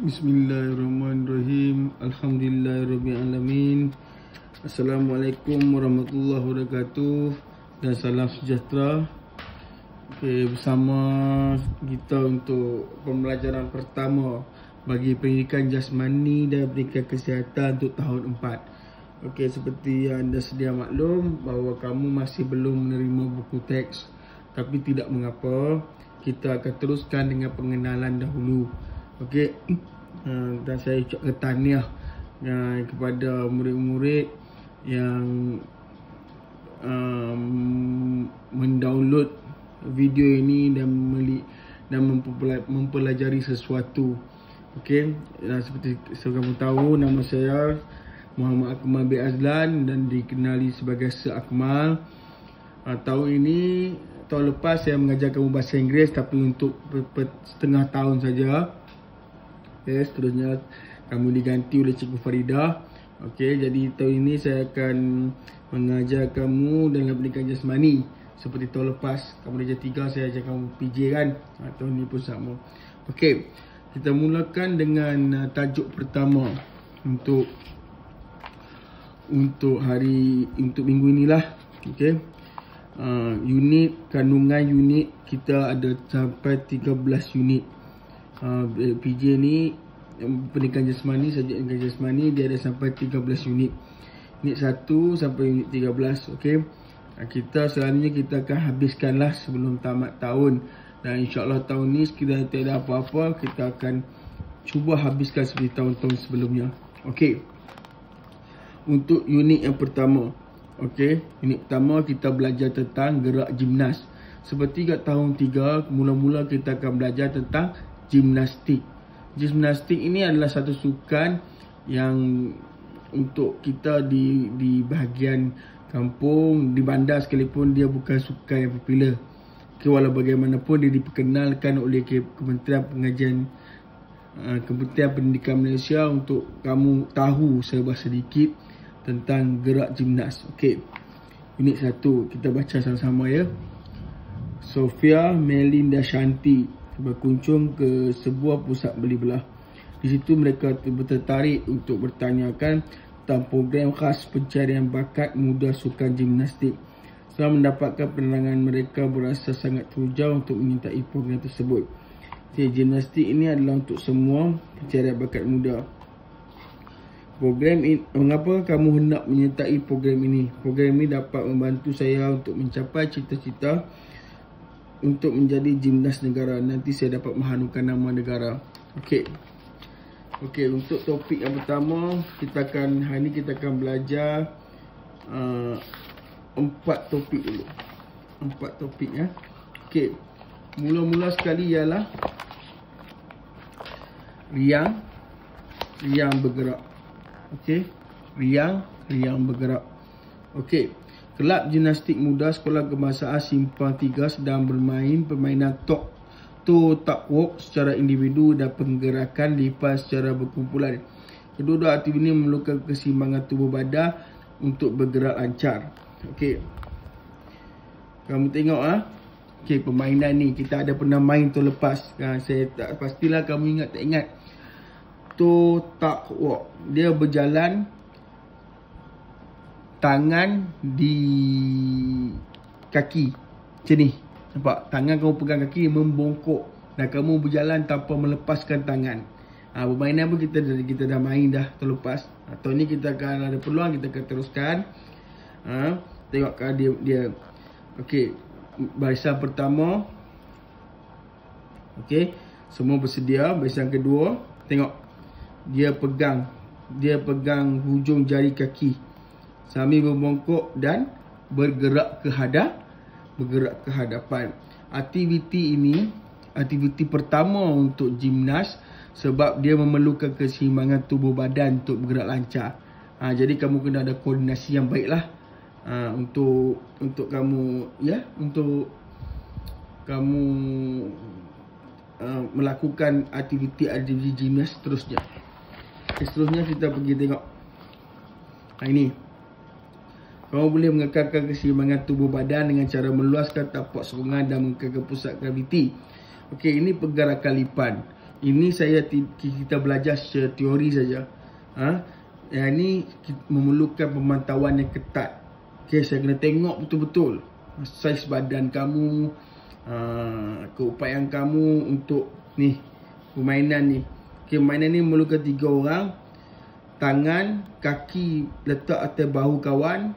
Bismillahirrahmanirrahim. Alhamdulillahirrabbilalamin. Assalamualaikum warahmatullahi wabarakatuh. Dan salam sejahtera. Bersama kita untuk pembelajaran pertama bagi pendidikan jasmani dan pendidikan kesihatan untuk tahun 4. Seperti yang anda sedia maklum bahawa kamu masih belum menerima buku teks. Tapi tidak mengapa, kita akan teruskan dengan pengenalan dahulu. Dan saya ucapkan tahniah kepada murid-murid yang mendownload video ini dan mempelajari sesuatu. Seperti kamu tahu, nama saya Muhammad Akmal bin Azlan dan dikenali sebagai Sir Akmal. Tahun lepas saya mengajar kamu bahasa Inggeris, tapi untuk setengah tahun saja. Seterusnya kamu diganti oleh Cikgu Faridah. Jadi tahun ini saya akan mengajar kamu dalam pendidikan jasmani. Seperti tahun lepas kamu darjah 3, saya ajar kamu PJ kan. Tahun ini pun sama. Kita mulakan dengan tajuk pertama untuk minggu inilah. Unit kandungan unit kita ada sampai 13 unit. PJ ni pendidikan jasmani, subjek pendidikan jasmani, dia ada sampai 13 unit. Unit 1 sampai unit 13. Kita selalunya kita akan habiskanlah sebelum tamat tahun. Dan insyaAllah tahun ni sekiranya tiada apa-apa, kita akan cuba habiskan seperti tahun-tahun sebelumnya. Untuk unit yang pertama, unit pertama kita belajar tentang gerak gimnas. Seperti kat tahun 3, mula-mula kita akan belajar tentang gimnastik. Gimnastik ini adalah satu sukan yang untuk kita di bahagian kampung, di bandar sekalipun, dia bukan sukan yang popular. Walau bagaimanapun dia diperkenalkan oleh Kementerian Pendidikan Malaysia untuk kamu tahu serba sedikit tentang gerak gimnas. Unit 1 kita baca sama-sama ya. Sofia Melinda Shanti berkunjung ke sebuah pusat beli belah. Di situ mereka tertarik untuk bertanyakan tentang program khas pencarian bakat muda sukan gimnastik. Setelah mendapatkan penerangan, mereka berasa sangat teruja untuk menyertai program tersebut. Gimnastik ini adalah untuk semua pencarian bakat muda. Program ini, mengapa kamu hendak menyertai program ini? Program ini dapat membantu saya untuk mencapai cita-cita untuk menjadi gimnas negara. Nanti saya dapat mengharumkan nama negara. Untuk topik yang pertama, hari ini kita akan belajar 4 topik dulu. 4 topik ya. Mula-mula sekali ialah riang bergerak. Riang bergerak. Kelab Gimnastik Muda Sekolah Kebangsaan Simpang 3 sedang bermain permainan toe tap walk secara individu dan penggerakan lipas secara berkumpulan. Kedua-dua aktiviti ini memerlukan keseimbangan tubuh badan untuk bergerak lancar. Kamu tengok permainan ni kita ada pernah main tahun lepas. Saya tak pastilah kamu ingat tak ingat. Toe tap walk. Dia berjalan, tangan di kaki macam ni. Nampak? Tangan kamu pegang kaki, membongkok, dan kamu berjalan tanpa melepaskan tangan. Permainan pun kita dah main dah terlepas. Tahun ni kita akan ada peluang, kita akan teruskan. Tengok dia. Barisan pertama. Semua bersedia. Barisan kedua, tengok. Dia pegang hujung jari kaki sambil membongkok dan bergerak ke hadapan. Aktiviti ini aktiviti pertama untuk gimnas sebab dia memerlukan keseimbangan tubuh badan untuk bergerak lancar. Jadi kamu kena ada koordinasi yang baiklah untuk kamu melakukan aktiviti gimnas seterusnya. Seterusnya kita pergi tengok. Ini. Kamu boleh mengekalkan keseimbangan tubuh badan dengan cara meluaskan tapak sokongan dan mengekalkan pusat graviti. Ini pergerakan lipan. Ini kita belajar secara teori saja. Yang ni memerlukan pemantauan yang ketat. Okay, saya kena tengok betul-betul saiz badan kamu, keupayaan kamu untuk ni permainan ni. Okay, permainan ni memerlukan 3 orang. Tangan, kaki letak atas bahu kawan,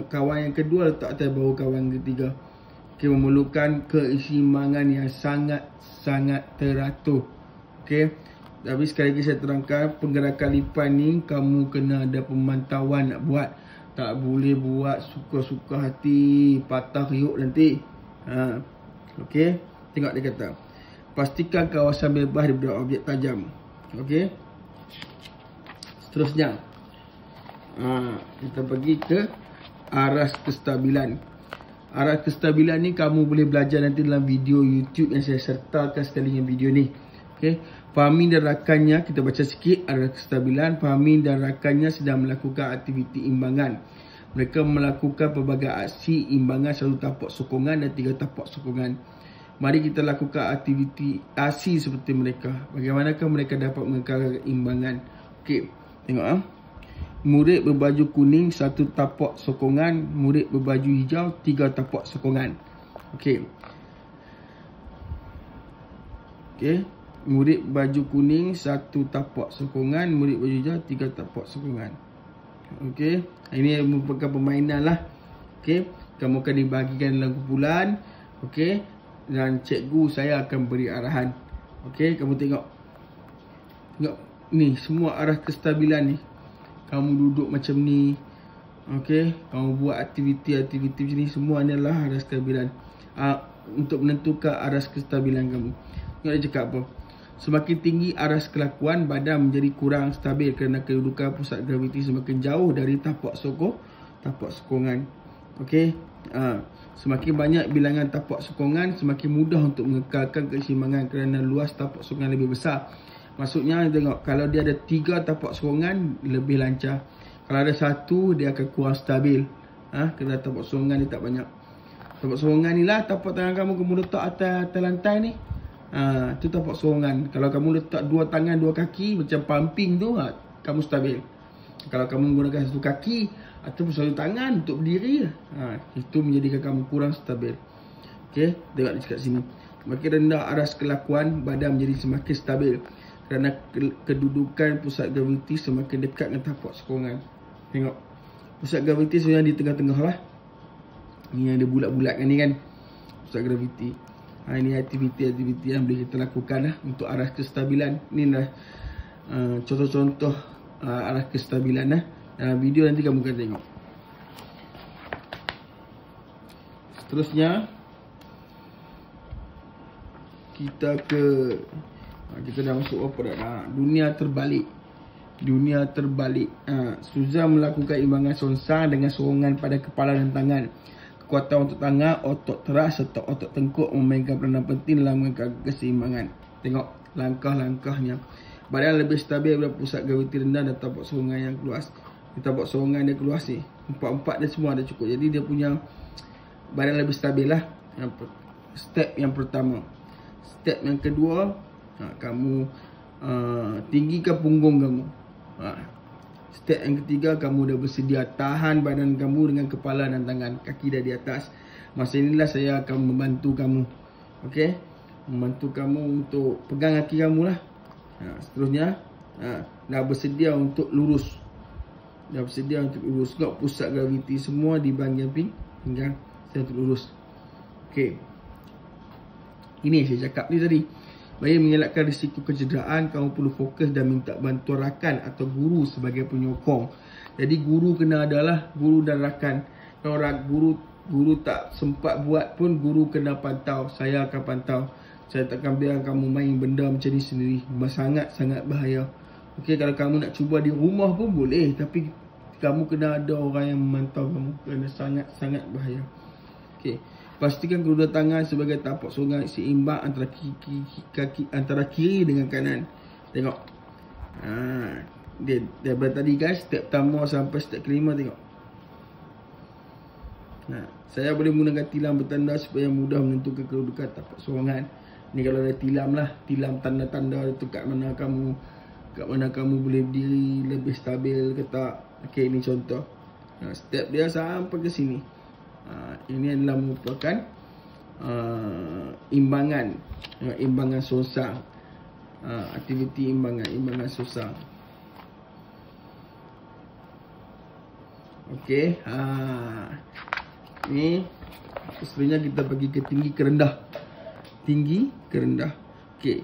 kawan yang kedua letak atas bahu kawan ketiga. Okay, memerlukan keseimbangan yang sangat-sangat teratur. Okay, tapi sekali lagi saya terangkan, penggerakan lipan ni kamu kena ada pemantauan nak buat. Tak boleh buat suka-suka hati, patah riuk nanti. Okay, tengok dia kata, pastikan kawasan bebas daripada objek tajam. Okay, seterusnya kita pergi ke aras kestabilan. Aras kestabilan ni kamu boleh belajar nanti dalam video YouTube yang saya sertakan sekali dengan video ni. Okay, Fahmi dan rakannya, kita baca sikit aras kestabilan. Fahmi dan rakannya sedang melakukan aktiviti imbangan. Mereka melakukan pelbagai aksi imbangan, 1 tapak sokongan dan 3 tapak sokongan. Mari kita lakukan aktiviti aksi seperti mereka. Bagaimanakah mereka dapat mengekalkan imbangan? Okey, tengok Murid berbaju kuning 1 tapak sokongan, murid berbaju hijau 3 tapak sokongan. Okey. Murid baju kuning 1 tapak sokongan, murid baju hijau 3 tapak sokongan. Okey, ini merupakan permainan lah. Okey, kamu akan dibagikan dalam kumpulan. Okey, dan cikgu saya akan beri arahan. Okey, kamu tengok ni semua arah kestabilan ni. Kamu duduk macam ni. Okey, kamu buat aktiviti-aktiviti macam ni, semua ni adalah aras kestabilan. Untuk menentukan aras kestabilan kamu. Tengok dia cakap apa? Semakin tinggi aras kelakuan, badan menjadi kurang stabil kerana kedudukan pusat graviti semakin jauh dari tapak sokongan. Okey, semakin banyak bilangan tapak sokongan, semakin mudah untuk mengekalkan keseimbangan kerana luas tapak sokongan lebih besar. Maksudnya tengok, kalau dia ada 3 tapak sokongan lebih lancar. Kalau ada 1 dia akan kurang stabil. Kerana tapak sokongan dia tak banyak. Tapak sokongan ni lah tapak tangan kamu letak atas lantai ni. Tu tapak sokongan. Kalau kamu letak 2 tangan 2 kaki macam pumping tu, kamu stabil. Kalau kamu menggunakan 1 kaki ataupun 1 tangan untuk berdiri, itu menjadikan kamu kurang stabil. Okey, tengok dekat sini. Makin rendah aras kelakuan, badan menjadi semakin stabil kerana kedudukan pusat graviti semakin dekat dengan tapak sokongan. Tengok, pusat graviti sebenarnya di tengah-tengah lah. Ni yang ada bulat-bulat kan ni kan, pusat graviti. Ini aktiviti-aktiviti yang boleh kita lakukan lah untuk aras kestabilan. Ni lah contoh-contoh aras kestabilan lah. Dalam video nanti kamu akan tengok. Seterusnya kita dah masuk apa dah? Dunia terbalik. Suzan melakukan imbangan songsang dengan sokongan pada kepala dan tangan. Kekuatan otot tangan, otot teras serta otot tengkuk memainkan peranan penting dalam mengekalkan keseimbangan. Tengok langkah-langkahnya. Badan lebih stabil daripada pusat graviti rendah dan tapak sokongan yang keluas. Tapak sokongan dia keluas ni. Empat-empat dia semua ada cukup. Jadi dia punya badan lebih stabil lah. Step yang pertama. Step yang kedua, kamu tinggikan punggung kamu. Step yang ketiga, kamu dah bersedia tahan badan kamu dengan kepala dan tangan, kaki dah di atas. Masa inilah saya akan membantu kamu. Okey, membantu kamu untuk pegang kaki kamu lah. Seterusnya dah bersedia untuk lurus. Tengok pusat graviti semua di bahagian pinggang saya untuk lurus. Okey, ini saya cakap ni tadi. Bagi mengelakkan risiko kecederaan, kamu perlu fokus dan minta bantuan rakan atau guru sebagai penyokong. Jadi guru kena adalah guru dan rakan. Kalau guru tak sempat buat pun, guru kena pantau. Saya akan pantau. Saya takkan biar kamu main benda macam ni sendiri. Sangat-sangat bahaya. Okey, kalau kamu nak cuba di rumah pun boleh, tapi kamu kena ada orang yang memantau kamu, kerana sangat-sangat bahaya. Okey. Pastikan kedua tangan sebagai tapak sokongan seimbang antara kiri dengan kanan. Tengok. Daripada tadi guys, step pertama sampai step kelima, tengok. Saya boleh menggunakan tilam bertanda supaya mudah menentukan kedudukan tapak sokongan. Ni kalau ada tilam lah, tilam tanda-tanda tu kat mana kamu boleh berdiri lebih stabil ke tak. Okey, ini contoh. Step dia sampai ke sini. Ini adalah merupakan imbangan songsang. Aktiviti imbangan songsang. Okey, ni sebenarnya kita pergi ke tinggi ke rendah. Tinggi ke rendah. Okey,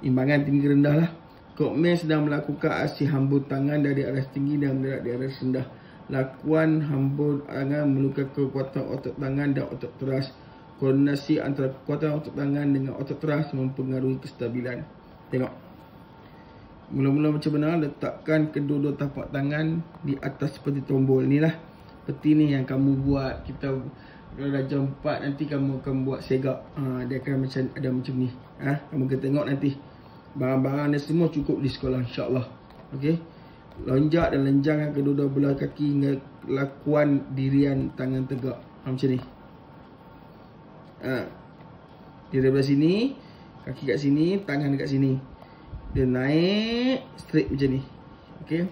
imbangan tinggi ke rendah lah. Kokmen sedang melakukan aksi hambur tangan dari aras tinggi dan mendarat di aras rendah. Lakuan hambur tangan memerlukan kekuatan otot tangan dan otot teras. Koordinasi antara kekuatan otot tangan dengan otot teras mempengaruhi kestabilan. Tengok. Mula-mula macam mana, letakkan kedua-dua tapak tangan di atas seperti tombol. Inilah seperti ni yang kamu buat. Kita kalau dah jam 4 nanti kamu akan buat segak. Dia akan macam ada macam ni. Kamu akan tengok nanti. Barang-barang dia semua cukup di sekolah, insya-Allah. Okey. Lonjak dan lenjangkan kedua-dua belah kaki hingga lakuan dirian tangan tegak. Macam ni. Dia daripada sini, kaki kat sini, tangan dekat sini. Dia naik straight macam ni. Okey.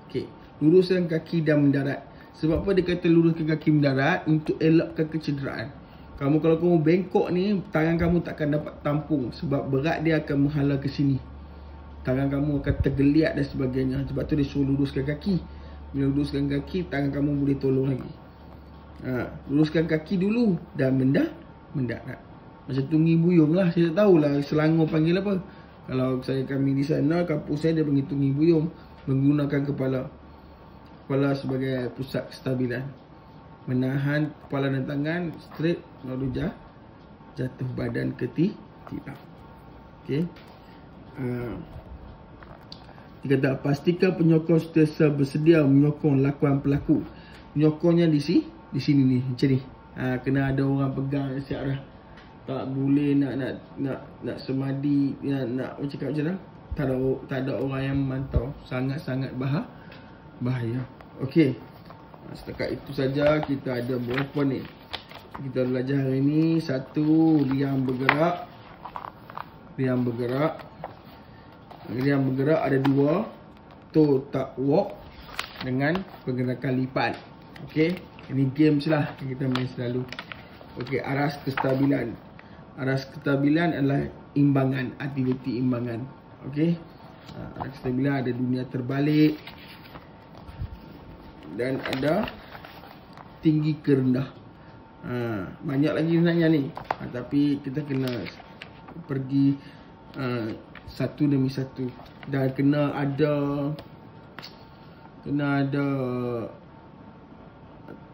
Okey. Luruskan kaki dan mendarat. Sebab apa dia kata luruskan kaki mendarat? Untuk elakkan kecederaan. Kalau kamu bengkok ni, tangan kamu takkan dapat tampung. Sebab berat dia akan menghala ke sini. Tangan kamu akan tergeliat dan sebagainya. Sebab tu dia suruh luruskan kaki. Bila luruskan kaki, tangan kamu boleh tolong lagi. Luruskan kaki dulu dan mendarat. Macam tunggi buyung lah. Saya tak tahulah Selangor panggil apa. Kalau kami di sana, kampus saya dia panggil tunggi buyung. Menggunakan kepala sebagai pusat kestabilan. Menahan kepala dan tangan straight, lalu jatuh badan ke tilam. Okey. Dia kata pastikan penyokong sentiasa bersedia menyokong lakuan pelaku. Menyokongnya di sini ni, macam ni. Kena ada orang pegang siap dah. Tak boleh nak semadi, nak cakap macam mana? Tak ada orang yang memantau. Sangat-sangat bahaya. Okey. Setakat itu saja. Kita ada berapa ni? Kita belajar hari ni. 1, riang bergerak. Riang bergerak ada 2. Toe tak walk dengan pergerakan lipat. Okey. Ini games lah yang kita main selalu. Okey, aras kestabilan. Aras kestabilan adalah imbangan, aktiviti imbangan. Okey. Aras kestabilan ada dunia terbalik dan ada tinggi ke rendah. Banyak lagi sebenarnya ni. Tapi kita kena pergi satu demi satu. Dan kena ada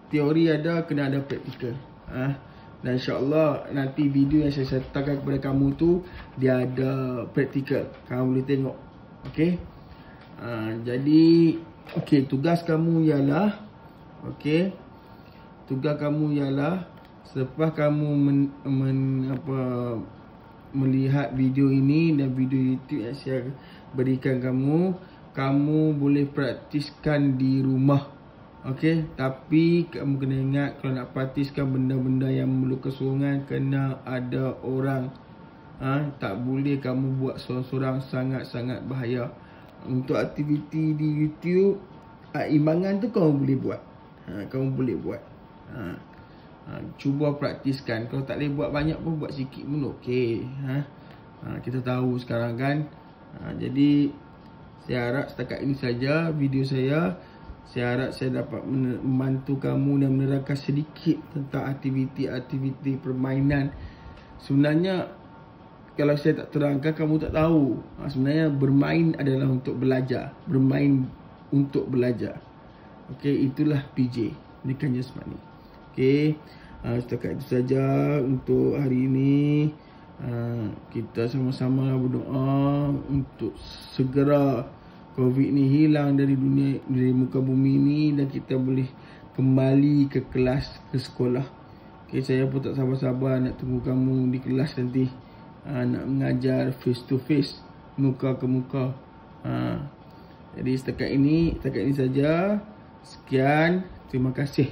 teori ada, kena ada praktikal. Dan insya-Allah nanti video yang saya sertakan kepada kamu tu dia ada praktikal. Kamu boleh tengok. Okey. Jadi tugas kamu ialah selepas kamu melihat video ini dan video YouTube yang saya berikan kamu boleh praktiskan di rumah. Okey, tapi kamu kena ingat kalau nak praktiskan benda-benda yang memerlukan sokongan kena ada orang. Tak boleh kamu buat sorang-sorang, sangat-sangat bahaya. Untuk aktiviti di YouTube, imbangan tu kamu boleh buat. Cuba praktiskan. Kalau tak boleh buat banyak pun buat sikit pun okey. Kita tahu sekarang kan. Jadi saya harap setakat ini saja video saya. Saya harap saya dapat membantu kamu dan menerangkan sedikit tentang aktiviti-aktiviti permainan. Sebenarnya kalau saya tak terangkan, kamu tak tahu. Sebenarnya bermain adalah untuk belajar. Bermain untuk belajar. Okey, itulah PJ. Pendidikan Jasmani. Okey, setakat itu saja untuk hari ini. Kita sama-sama berdoa untuk segera COVID ni hilang dari muka bumi ni dan kita boleh kembali ke kelas, ke sekolah. Okay, saya pun tak sabar-sabar nak tunggu kamu di kelas nanti. Nak mengajar face to face, muka ke muka. Jadi setakat ini saja. Sekian, terima kasih.